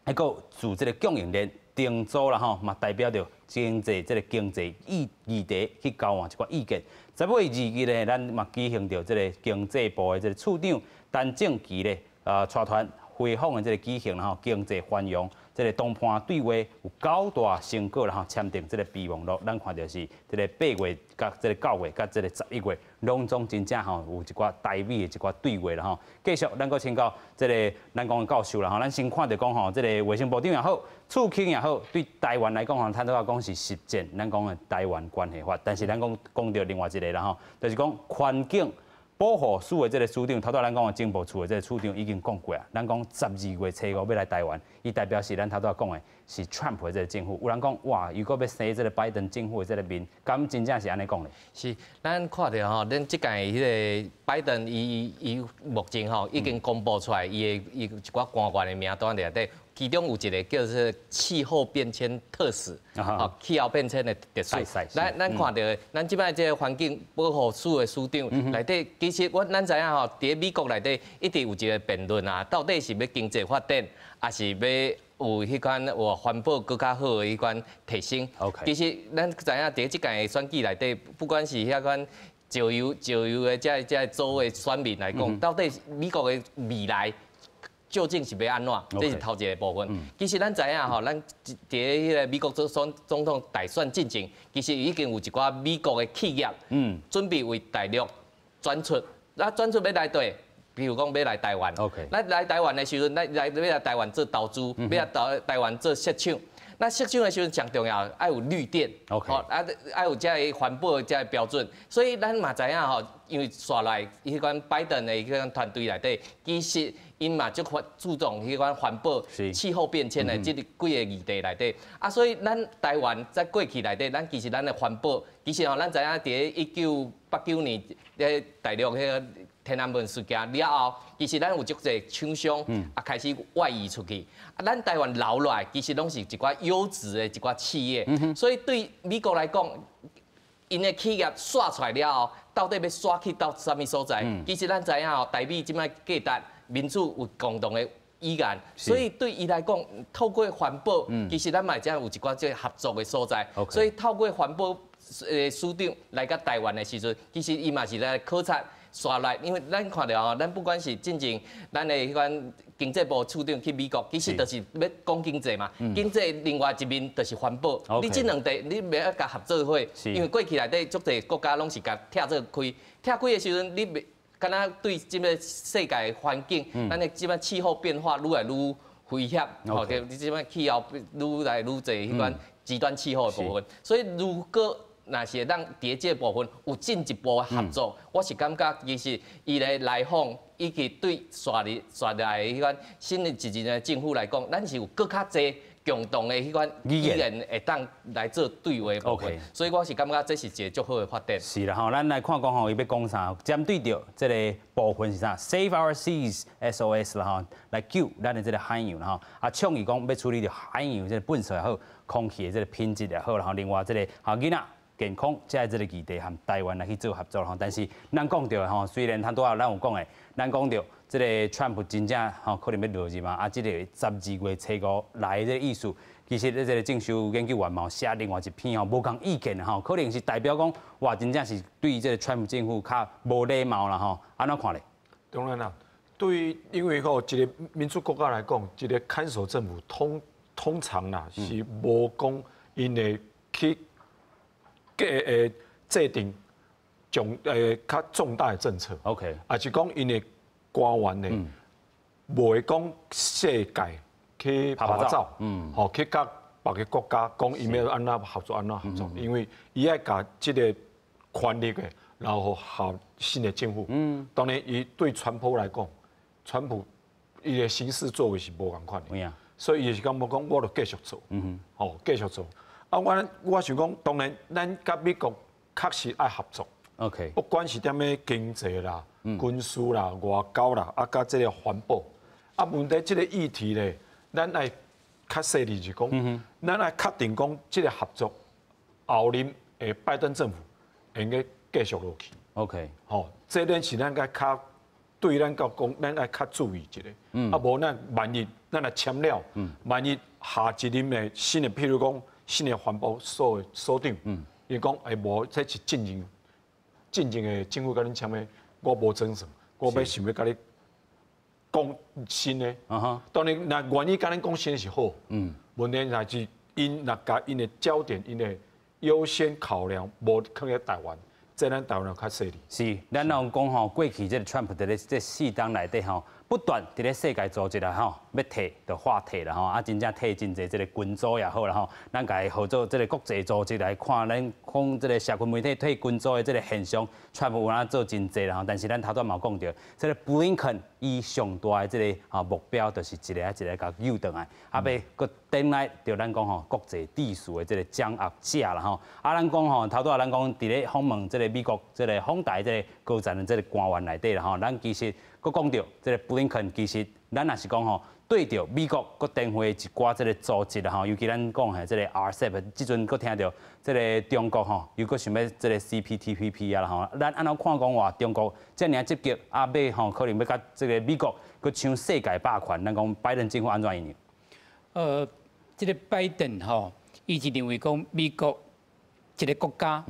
还有自这个供应链订租啦吼，嘛代表着经济议题去交换一寡意见。11月2日咧，咱嘛举行到这个经济部的这个处长陈正奇咧。带团回访的这个举行啦吼，经济繁荣，这个东盘对话有9大成果啦吼，签订这个备忘录，咱看到是这个8月、甲这个9月、甲这个11月，拢总真正吼有一寡台美的一寡对话啦吼。继续，咱搁请教这个咱讲的教授啦吼，咱先看到讲吼，这个卫生部长也好，厝庆也好，对台湾来讲吼，他都要讲是实践咱讲的台湾关系法，但是咱讲到另外一个啦吼，就是讲环境。保护署的这个署长，头拄咱讲的经贸处的这个署长已经讲过啊，咱讲12月初5要来台湾，伊代表是咱头拄讲的是 Trump 的这个政府。有人讲哇，如果要生这个拜登政府的这个面，敢真正是安尼讲咧？是，咱看到吼，咱即届迄个拜登伊目前吼已经公布出来，伊一寡官员的名单里底。其中有一个叫做气候变迁特使，气候变迁的特使。咱看到，咱即摆这个环境保护署的署长内底，其实咱知影吼，伫美国内底一直有一个辩论啊，到底是要经济发展，还是要有迄款环保更较好的迄款提升。其实咱知影伫即届选举内底，不管是遐款石油的这州的选民来讲，到底美国的未来。究竟是要安怎？这是头一个部分。其实咱知影吼，咱伫迄个美国总统大选进程，其实已经有一寡美国的企业，准备为大陆转出。那转出要来对，比如讲要来台湾。咱来台湾的时阵，要来台湾做投资，要来台湾做设厂。那设厂的时阵上重要，要有绿电，要有这个环保的这个标准。所以咱嘛知影吼，因为刷来迄款拜登的迄款团队内底，其实。因嘛就注重迄款环保、气候变迁的这几个议题内底，啊，所以咱台湾在过去内底，咱其实咱的环保，其实吼，咱知影伫1989年咧大陆迄个天安门事件了后，其实咱有足侪厂商啊开始外移出去，啊，咱台湾留落来，其实拢是一寡优质的一寡企业，所以对美国来讲，因的企业刷出来了后，到底要刷去到啥物所在？其实咱知影吼，台美即摆价值。民主有共同的意愿，所以对伊来讲，透过环保，其实咱嘛才有一寡即合作的所在。所以透过环保署长来到台湾的时阵，其实伊嘛是来考察刷来，因为咱看到吼，咱不管是进前咱的迄款经济部处长去美国，其实就是要讲经济嘛。经济另外一面就是环保，你这两地你袂要甲合作伙，因为过去内底足侪国家拢是甲拆做开，拆开的时阵你袂。敢若对即个世界环境，咱的即摆气候变化愈来愈危险，即摆气候愈来愈侪迄款极端气候的部分。所以如果若是当伫这部分有进一步的合作，我是感觉其实伊的来访以及对刷来迄款新的一任的政府来讲，咱是有更较侪共同的迄款语言会当来做对话部分，所以我是感觉这是一个足好的发展。是啦吼，咱来看讲吼，伊要讲啥？针对着这个部分是啥 ？Save our seas SOS 啦吼，来救咱的这个海洋啦吼。啊，倡议讲要处理着海洋这个粪扫也好，空气的这个品质也好啦吼。另外这个囡仔健康，在这个议题和台湾来去做合作吼。但是咱讲到吼，虽然他拄仔咱有讲的，咱讲到这个川普真正吼可能要落日嘛，啊，这个12月初5来的这个意思，其实咧这个政修研究员嘛写另外一篇吼无共意见的吼，可能是代表讲哇，真正是对这个川普政府较无礼貌啦吼，安怎看咧？当然啦，对于因为吼一个民主国家来讲，一个看守政府通常啦是无讲因会去制定较重大的政策。OK， 也是讲因的官员呢，无会讲世界去拍拍照，吼去甲别个国家讲伊要安怎合作安怎合作，因为伊爱甲即个权力的，然后合新的政府。当然，伊对川普来讲，川普伊的行事作为是无共款的，所以伊是讲无讲，我就继续做，吼继续做。啊，我想讲，当然咱甲美国确实爱合作。OK， 不管是点咩经济啦、军事啦、外交啦，啊，甲这个环保，啊，问题这个议题咧，咱爱较细致是讲，咱爱确定讲这个合作后任的拜登政府应该继续落去。OK， 吼，这点是咱该较对咱讲，咱爱较注意一下。啊，无咱万一咱来签了，万一下一任的新的，譬如讲新的环保署长，伊讲哎无，这是进前的政府甲恁签的，我无遵守，我要想要甲你讲新的。当然，若愿意甲恁讲新的是好。问题乃是因若甲因的焦点，因的优先考量无放在台湾，这咱台湾较细致。是，咱若讲吼，过去这个川普在咧这4党内底吼，不断伫咧世界组织啦吼，要摕就话摕啦吼，啊真正摕真侪这个军组也好啦吼，咱家合作这个国际组织来看，咱讲这个社群媒体退军组的这个现象，川普有哪做真侪啦吼，但是咱头拄嘛有讲到，这个布林肯伊上大的这个目标就是一个一个甲诱转来，啊要搁等来着咱讲吼国际秩序的这个掌握者啦吼，啊咱讲吼头拄咱讲伫咧访问这个美国这个访台这个高层的这个官员内底啦吼，咱其实佫讲到这个布林肯，其实咱也是讲吼，对着美国佫登会一寡这个组织啦吼，尤其咱讲的这个 RCEP， 即阵佫听到这个中国吼，又佫想要这个 CPTPP 啊啦吼，咱安怎看讲话中国遮尔积极，啊要吼可能要甲这个美国佫抢世界霸权，咱讲拜登政府安怎应用？这个拜登吼，伊是认为讲美国一个国家，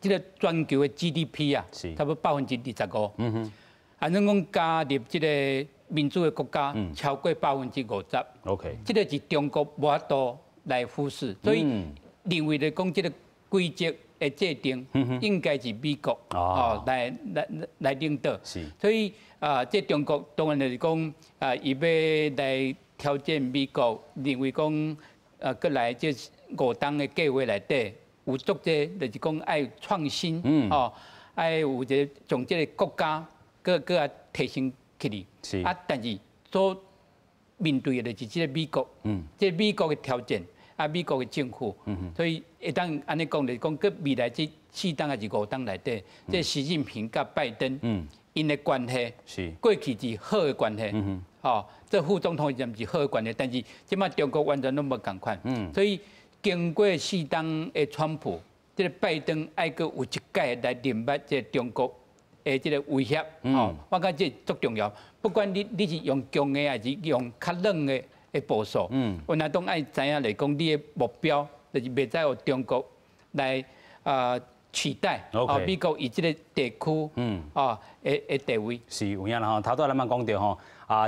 这个全球的 GDP 啊，差不多25%。啊，咱讲加入这个民主的国家，超过50%。OK， 这个是中国无法度来忽视，所以认为来讲这个规则的制定，应该是美国来领导。所以这中国当然就是讲伊要来挑战美国，认为讲过来这5党的计划内底有足这就是讲爱创新，爱有一个从这个国家个啊提升起来。啊，但是所面对的就是这个美国，这美国的挑战，啊美国的政府，所以会当安尼讲就是讲，佮未来这4党还是5党内底，这习近平甲拜登，因的关系，过去是好的关系，这副总统是好的关系，但是即摆中国完全都无共款，所以经过4党的川普，这个拜登爱佮有一届来认捌这中国的这个威胁，我感觉这足重要。不管你是用强的还是用较软的步数，我那都爱知影来讲，你的目标就是袂再有中国来取代美国以这个地区的地位。是有影啦吼，头拄咱嘛讲到吼。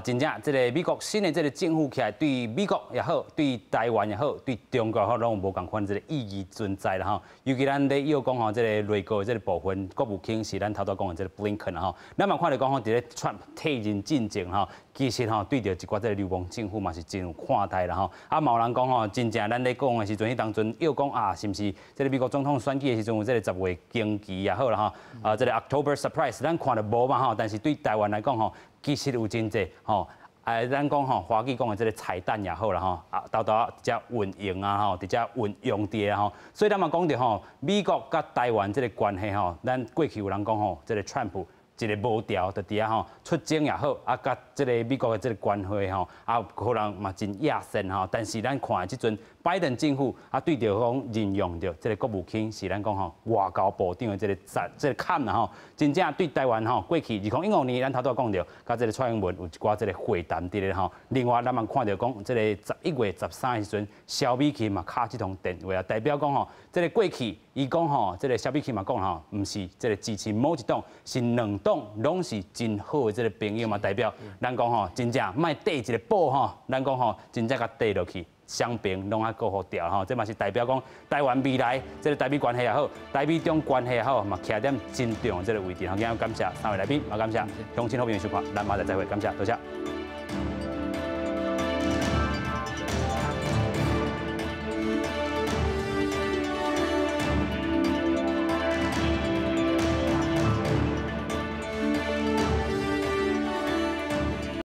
真正这个美国新的这个政府起来，对美国也好，对台湾也好，对中国也好，拢有无共款这个意义存在啦吼。尤其咱咧要讲吼，这个内阁的这个部分，国务卿是咱头拄讲的这个布林肯啦吼。咱嘛看到讲吼，伫咧Trump退任进程吼，其实吼对着一寡这个流氓政府嘛是真有看待啦吼。啊，嘛有人讲吼，真正咱咧讲的时阵，迄当阵又讲啊，是毋是这个美国总统选举的时阵有这个10月惊奇也好啦吼，这个 October surprise 咱看到无嘛吼，但是对台湾来讲吼，其实有真济吼。咱讲吼，华语讲的这个彩蛋也好啦吼，豆豆只运用啊吼，直接运用伫吼，所以咱嘛讲着吼，美国甲台湾这个关系吼，咱过去有人讲吼，这个川普一个无调，就伫遐吼出征也好，甲这个美国的这个关系吼，可能嘛真亚深吼，但是咱看即阵拜登政府对着讲任用着这个国务卿是咱讲吼外交部长的这个坎啦吼，真正对台湾吼过去2015年咱头拄讲着，甲这个蔡英文有一寡这个会谈伫咧吼。另外咱嘛看到讲这个11月13的时阵，萧美琴嘛敲这通电话啊，代表讲吼，这个过去伊讲吼，这个萧美琴嘛讲吼，毋是这个支持某一党，是两党拢是真好的这个朋友嘛，代表咱讲吼，真正卖缀一个宝吼，咱讲吼，真正甲缀落去。双边拢啊顾好调吼，这嘛是代表讲台湾未来这个台美关系也好，台美中关系也好，嘛徛点真重这个位置。好，今日感谢3位来宾，也感谢乡亲好朋友收看，咱马上再会，感谢，多谢。